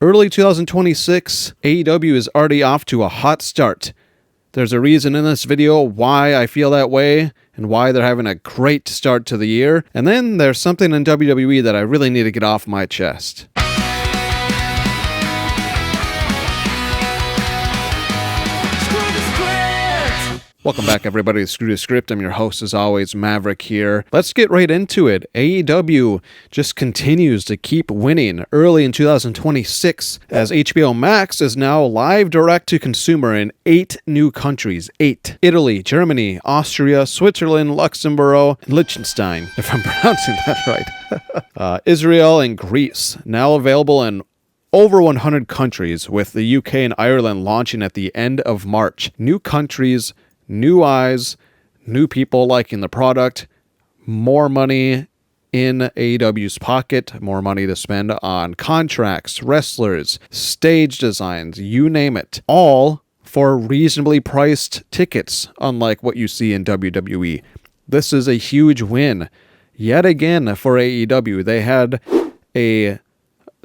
Early 2026, AEW is already off to a hot start. There's a reason in this video why I feel that way and why they're having a great start to the year. And then there's something in WWE that I really need to get off my chest. Welcome back, everybody, to Screw the Script. I'm your host, as always, Maverick here. Let's get right into it. AEW just continues to keep winning early in 2026, as HBOMAX is now live direct-to-consumer in 8 new countries. 8. Italy, Germany, Austria, Switzerland, Luxembourg, and Liechtenstein, if I'm pronouncing that right. Israel and Greece, now available in over 100 countries, with the UK and Ireland launching at the end of March. New countries, new eyes, new people liking the product, more money in AEW's pocket, more money to spend on contracts, wrestlers, stage designs, you name it. All for reasonably priced tickets, unlike what you see in WWE. This is a huge win. Yet again for AEW, they had a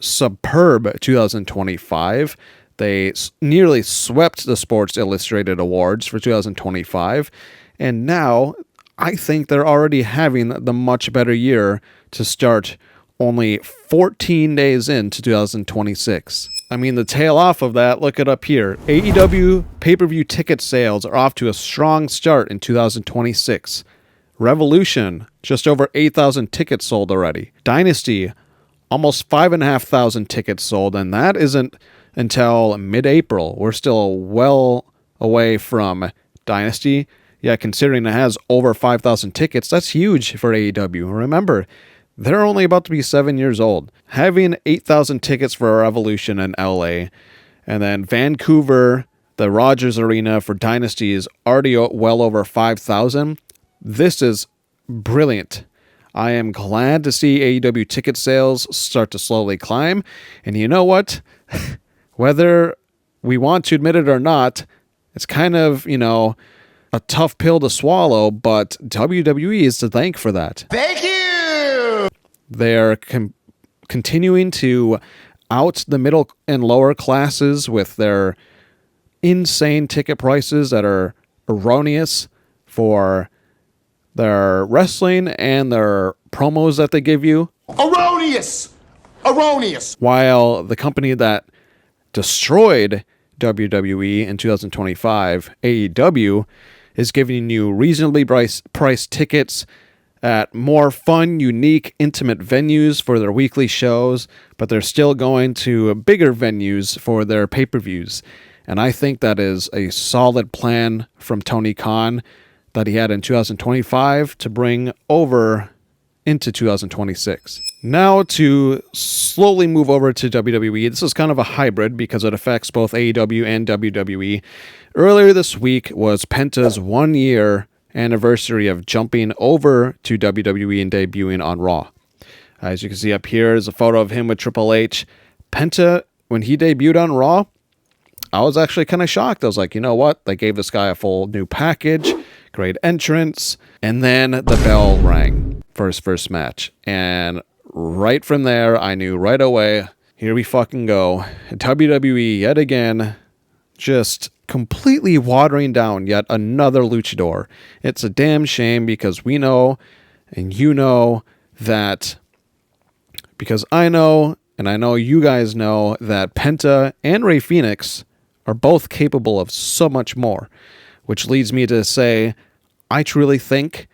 superb 2025. They nearly swept the Sports Illustrated Awards for 2025, and now I think they're already having the much better year to start only 14 days into 2026. I mean, the tail off of that, look it up here. AEW pay-per-view ticket sales are off to a strong start in 2026. Revolution, just over 8,000 tickets sold already. Dynasty, almost 5,500 tickets sold, and that isn't until mid-April. We're still well away from Dynasty. Yeah, considering it has over 5,000 tickets, that's huge for AEW. Remember, they're only about to be 7 years old. Having 8,000 tickets for Revolution in LA, and then Vancouver, the Rogers Arena for Dynasty is already well over 5,000. This is brilliant. I am glad to see AEW ticket sales start to slowly climb. And you know what? Whether we want to admit it or not, it's kind of, a tough pill to swallow, but WWE is to thank for that. Thank you! They're continuing to out the middle and lower classes with their insane ticket prices that are erroneous for their wrestling and their promos that they give you. Erroneous! Erroneous! While the company that destroyed WWE in 2025, AEW, is giving you reasonably priced tickets at more fun, unique, intimate venues for their weekly shows, but they're still going to bigger venues for their pay-per-views. And I think that is a solid plan from Tony Khan that he had in 2025 to bring over into 2026. Now to slowly move over to WWE. This is kind of a hybrid because it affects both AEW and WWE. Earlier this week was Penta's 1 year anniversary of jumping over to WWE and debuting on Raw. As you can see up here is a photo of him with Triple H. Penta, when he debuted on Raw, I was actually kind of shocked. I was like, you know what? They gave this guy a full new package, great entrance, and then the bell rang for his first match. And right from there, I knew right away, here we fucking go. WWE, yet again, just completely watering down yet another luchador. It's a damn shame because we know, and you know, that, because I know, and I know you guys know, that Penta and Rey Fenix are both capable of so much more, which leads me to say, I truly think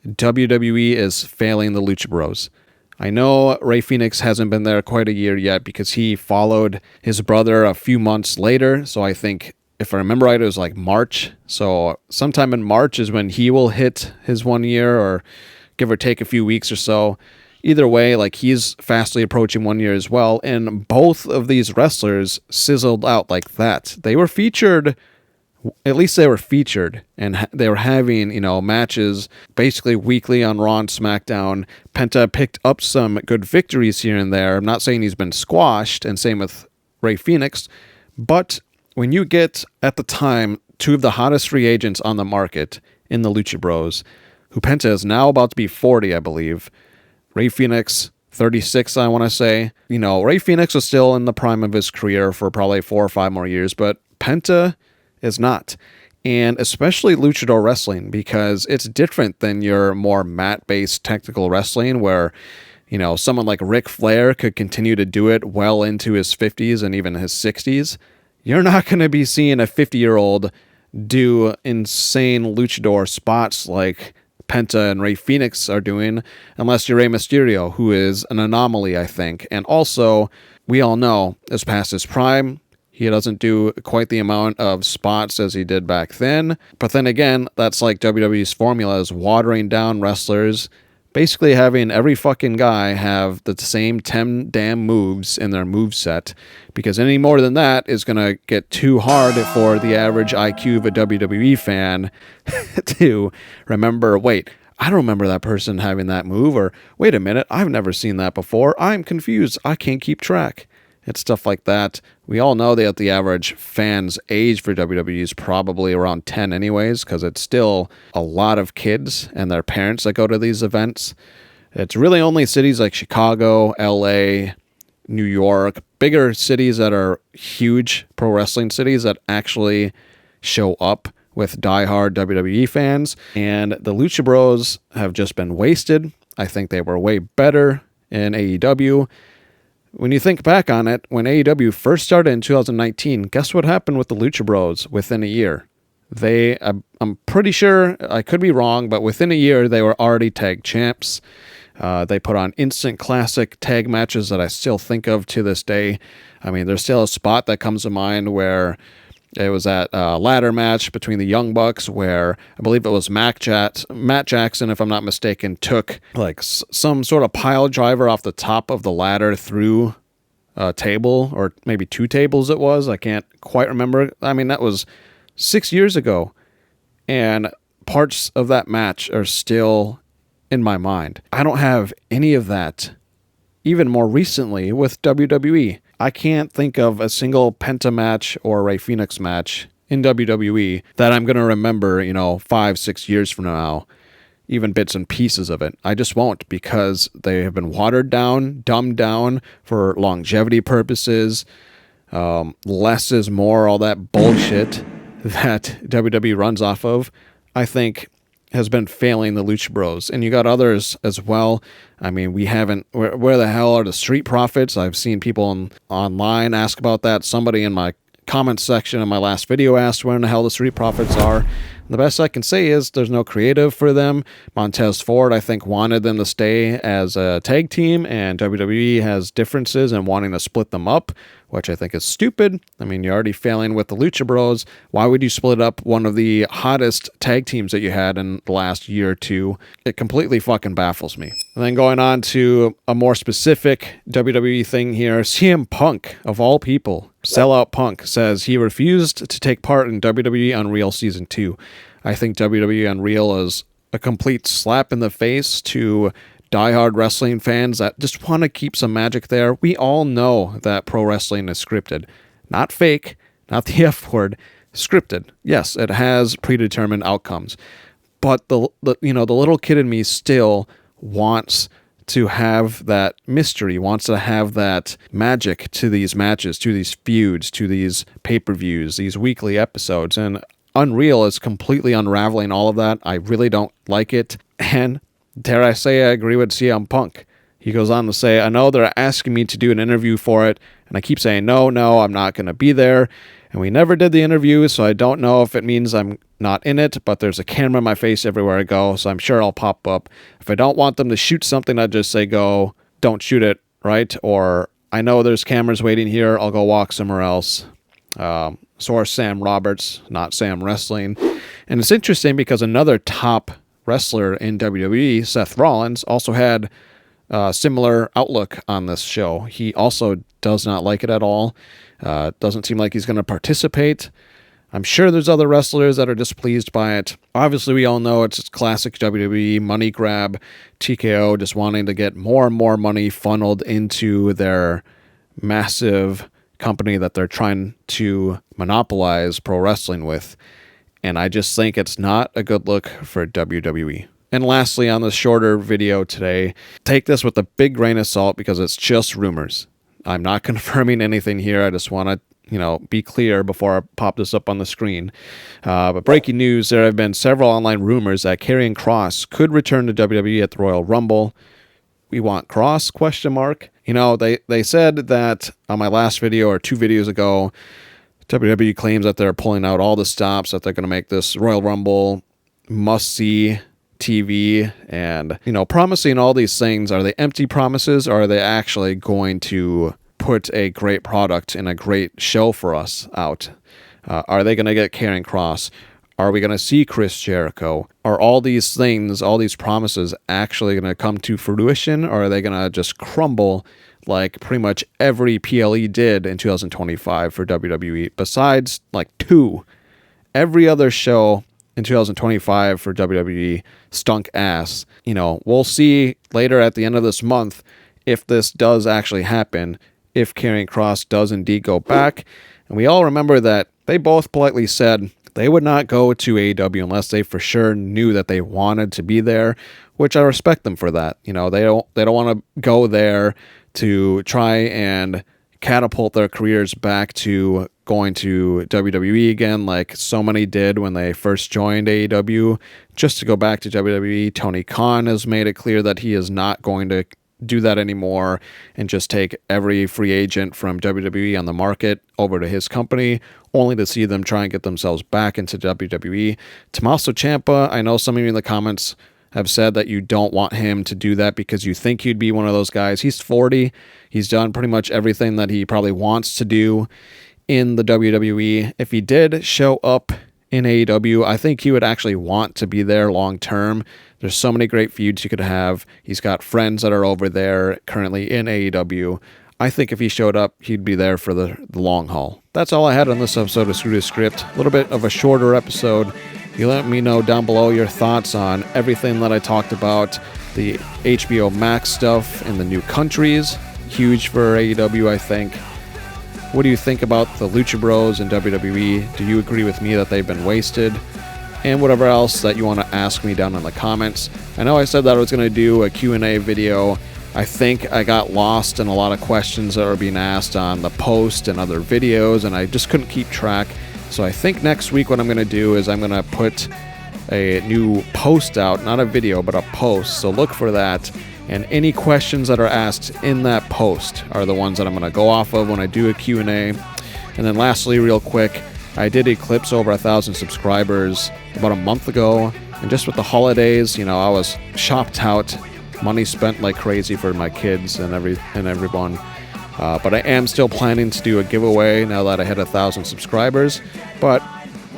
WWE is failing the Lucha Bros. I know Rey Fenix hasn't been there quite a year yet because he followed his brother a few months later. So I think, if I remember right, it was like March. So sometime in March is when he will hit his 1 year, or give or take a few weeks or so. Either way, like, he's fastly approaching 1 year as well. And both of these wrestlers sizzled out like that. They were featured, at least they were featured, and they were having, matches basically weekly on Raw and SmackDown. Penta picked up some good victories here and there. I'm not saying he's been squashed, and same with Rey Fenix. But when you get, at the time, two of the hottest free agents on the market in the Lucha Bros, who Penta is now about to be 40, I believe. Rey Fenix 36, I want to say. Ray Phoenix was still in the prime of his career for probably 4 or 5 more years, but Penta is not. And especially luchador wrestling, because it's different than your more mat-based technical wrestling where, someone like Ric Flair could continue to do it well into his 50s and even his 60s. You're not going to be seeing a 50-year-old do insane luchador spots like Penta and Ray Phoenix are doing, unless you're Rey Mysterio, who is an anomaly, I think. And also, we all know, is past his prime. He doesn't do quite the amount of spots as he did back then. But then again, that's like WWE's formula, is watering down wrestlers, basically having every fucking guy have the same 10 damn moves in their moveset, because any more than that is going to get too hard for the average IQ of a WWE fan to remember, wait, I don't remember that person having that move, or wait a minute, I've never seen that before, I'm confused, I can't keep track. It's stuff like that. We all know that the average fan's age for WWE is probably around 10 anyways, because it's still a lot of kids and their parents that go to these events. It's really only cities like Chicago, LA, New York, bigger cities that are huge pro wrestling cities that actually show up with diehard WWE fans. And the Lucha Bros have just been wasted. I think they were way better in AEW. When you think back on it, when AEW first started in 2019, guess what happened with the Lucha Bros within a year? I'm pretty sure, I could be wrong, but within a year, they were already tag champs. They put on instant classic tag matches that I still think of to this day. I mean, there's still a spot that comes to mind where it was that ladder match between the Young Bucks where I believe it was Matt Jackson, if I'm not mistaken, took like some sort of pile driver off the top of the ladder through a table, or maybe 2 tables it was. I can't quite remember. I mean, that was 6 years ago, and parts of that match are still in my mind. I don't have any of that even more recently with WWE. I can't think of a single Penta match or Ray Phoenix match in WWE that I'm going to remember, 5-6 years from now, even bits and pieces of it. I just won't, because they have been watered down, dumbed down for longevity purposes. Less is more, all that bullshit that WWE runs off of, I think has been failing the Lucha Bros. And you got others as well. I mean, we haven't... Where the hell are the Street Profits? I've seen people online ask about that. Somebody in my comments section in my last video asked where in the hell the Street Profits are. The best I can say is there's no creative for them. Montez Ford, I think, wanted them to stay as a tag team, and WWE has differences in wanting to split them up, which I think is stupid. I mean, you're already failing with the Lucha Bros. Why would you split up one of the hottest tag teams that you had in the last year or two? It completely fucking baffles me. And then going on to a more specific WWE thing here, CM Punk, of all people, Sellout Punk, says he refused to take part in WWE Unreal Season 2. I think WWE Unreal is a complete slap in the face to diehard wrestling fans that just want to keep some magic there. We all know that pro wrestling is scripted. Not fake, not the F word, scripted. Yes, it has predetermined outcomes. But the little kid in me still wants to have that mystery, wants to have that magic to these matches, to these feuds, to these pay-per-views, these weekly episodes. And Unreal is completely unraveling all of that. I really don't like it. And dare I say, I agree with CM Punk. He goes on to say, I know they're asking me to do an interview for it, and I keep saying, no, I'm not going to be there. And we never did the interview, so I don't know if it means I'm not in it, but there's a camera in my face everywhere I go, so I'm sure I'll pop up. If I don't want them to shoot something, I just say, go, don't shoot it, right? Or, I know there's cameras waiting here, I'll go walk somewhere else. Source Sam Roberts, not Sam Wrestling. And it's interesting because another top wrestler in WWE, Seth Rollins, also had a similar outlook on this show. He also does not like it at all. Doesn't seem like he's going to participate. I'm sure there's other wrestlers that are displeased by it. Obviously, we all know it's classic WWE money grab, TKO just wanting to get more and more money funneled into their massive company that they're trying to monopolize pro wrestling with. And I just think it's not a good look for WWE. And lastly, on this shorter video today, take this with a big grain of salt because it's just rumors. I'm not confirming anything here. I just want to, be clear before I pop this up on the screen. But breaking news, there have been several online rumors that Karrion Kross could return to WWE at the Royal Rumble. We want Kross? ? They said that on my last video or 2 videos ago, WWE claims that they're pulling out all the stops, that they're going to make this Royal Rumble must-see TV, and, promising all these things. Are they empty promises, or are they actually going to put a great product and a great show for us out? Are they going to get Karrion Kross? Are we going to see Chris Jericho? Are all these things, all these promises actually going to come to fruition, or are they going to just crumble like pretty much every PLE did in 2025 for WWE, besides like 2? Every other show in 2025 for WWE stunk ass. We'll see later at the end of this month if this does actually happen, if Karrion Kross does indeed go back. And we all remember that they both politely said they would not go to AEW unless they for sure knew that they wanted to be there, which I respect them for that. They don't want to go there to try and catapult their careers back to going to WWE again, like so many did when they first joined AEW, just to go back to WWE. Tony Khan has made it clear that he is not going to do that anymore and just take every free agent from WWE on the market over to his company, only to see them try and get themselves back into WWE. Tommaso Ciampa, I know some of you in the comments have said that you don't want him to do that because you think he'd be one of those guys. He's 40. He's done pretty much everything that he probably wants to do in the WWE. If he did show up in AEW, I think he would actually want to be there long term. There's so many great feuds he could have. He's got friends that are over there currently in AEW. I think if he showed up, he'd be there for the long haul. That's all I had on this episode of Screw to Script. A little bit of a shorter episode. You let me know down below your thoughts on everything that I talked about. The HBOMAX stuff in the new countries. Huge for AEW, I think. What do you think about the Lucha Bros and WWE? Do you agree with me that they've been wasted? And whatever else that you want to ask me down in the comments. I know I said that I was going to do a Q&A video. I think I got lost in a lot of questions that were being asked on the post and other videos, and I just couldn't keep track. So I think next week what I'm going to do is I'm going to put a new post out, not a video, but a post. So look for that. And any questions that are asked in that post are the ones that I'm going to go off of when I do a Q&A. And then lastly, real quick, I did eclipse over 1,000 subscribers about a month ago. And just with the holidays, I was shopped out. Money spent like crazy for my kids and everyone. But I am still planning to do a giveaway now that I hit 1,000 subscribers. But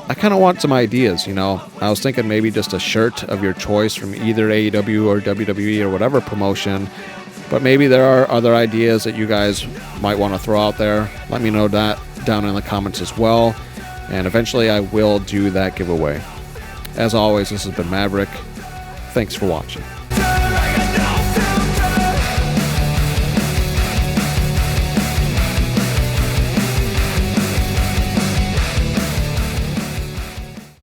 I kind of want some ideas, I was thinking maybe just a shirt of your choice from either AEW or WWE or whatever promotion. But maybe there are other ideas that you guys might want to throw out there. Let me know that down in the comments as well. And eventually I will do that giveaway. As always, this has been Maverick. Thanks for watching.